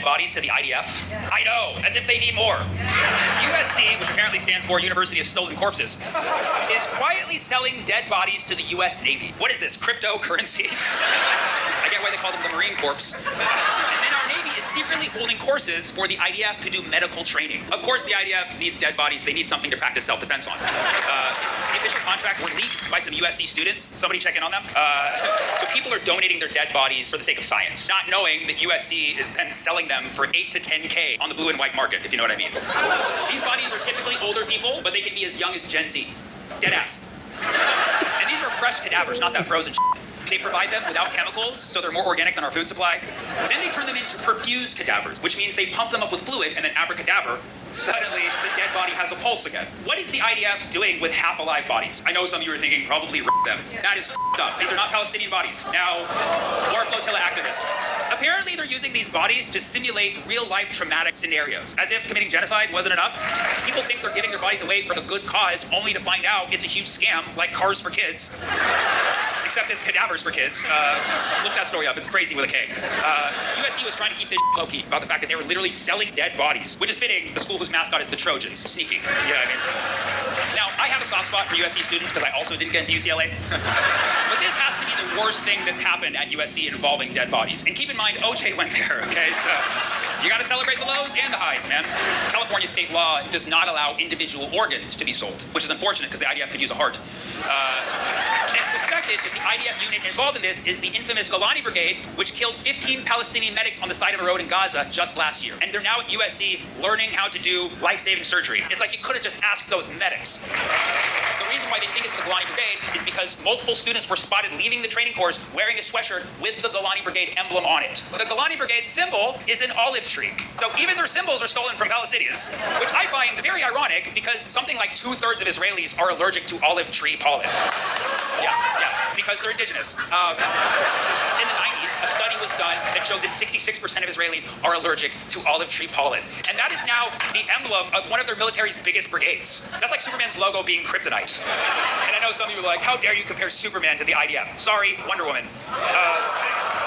dead bodies to the IDF? I know, as if they need more. USC, which apparently stands for University of Stolen Corpses, is quietly selling dead bodies to the US Navy. What is this, cryptocurrency? I get why they call them the Marine Corps. And then our Navy is secretly holding courses for the IDF to do medical training. Of course, the IDF needs dead bodies. They need something to practice self-defense on. The official contract were leaked by some USC students. Somebody check in on them. So people are donating their dead bodies for the sake of science, not knowing that USC is then selling them for 8 to 10K on the blue and white market, if you know what I mean. These bodies are typically older people, but they can be as young as Gen Z. Dead ass. And these are fresh cadavers, not that frozen shit. They provide them without chemicals, so they're more organic than our food supply. Then they turn them into perfused cadavers, which means they pump them up with fluid, and then abracadabra, suddenly the dead body has a pulse again. What is the IDF doing with half-alive bodies? I know some of you are thinking, probably them. That is up. These are not Palestinian bodies. Now, war flotilla activists. Apparently, they're using these bodies to simulate real-life traumatic scenarios. As if committing genocide wasn't enough, people think they're giving their bodies away for the good cause, only to find out it's a huge scam, like Cars for Kids. Except it's cadavers for kids. Look that story up. It's crazy with a K. USC was trying to keep this low-key about the fact that they were literally selling dead bodies, which is fitting. The school whose mascot is the Trojans. Sneaky. You know what I mean? Now, I have a soft spot for USC students because I also didn't get into UCLA. But this has to be the worst thing that's happened at USC involving dead bodies. And keep in mind, OJ went there, okay? So you gotta celebrate the lows and the highs, man. California state law does not allow individual organs to be sold, which is unfortunate because the IDF could use a heart. It's suspected that the IDF unit involved in this is the infamous Golani Brigade, which killed 15 Palestinian medics on the side of a road in Gaza just last year. And they're now at USC learning how to do life-saving surgery. It's like you could have just asked those medics. The reason why they think it's the Golani Brigade is because multiple students were spotted leaving the training course wearing a sweatshirt with the Golani Brigade emblem on it. The Golani Brigade symbol is an olive tree. So even their symbols are stolen from Palestinians, which I find very ironic because something like 2/3 of Israelis are allergic to olive tree pollen. Yeah, because they're indigenous. In the 90s, a study was done that showed that 66% of Israelis are allergic to olive tree pollen. And that is now the emblem of one of their military's biggest brigades. That's like Superman's logo being kryptonite. And I know some of you are like, how dare you compare Superman to the IDF? Sorry, Wonder Woman.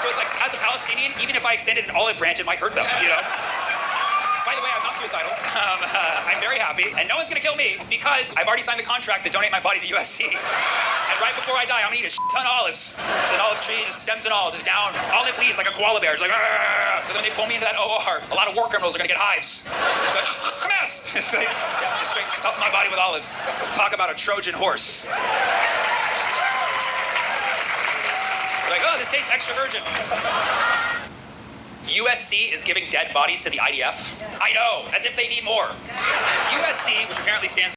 So it's like, as a Palestinian, even if I extended an olive branch, it might hurt them, you know? By the way, I'm not suicidal. I'm very happy, and no one's gonna kill me because I've already signed the contract to donate my body to USC. And right before I die, I'm gonna eat a ton of olives. It's an olive tree, just stems and all, just down. Olive leaves like a koala bear. It's like, argh. So then when they pull me into that OR, a lot of war criminals are gonna get hives. Just like, Hamas! Just like, just straight stuff my body with olives. Talk about a Trojan horse. Like, oh, this tastes extra virgin. USC is giving dead bodies to the IDF? I know, as if they need more. USC, which apparently stands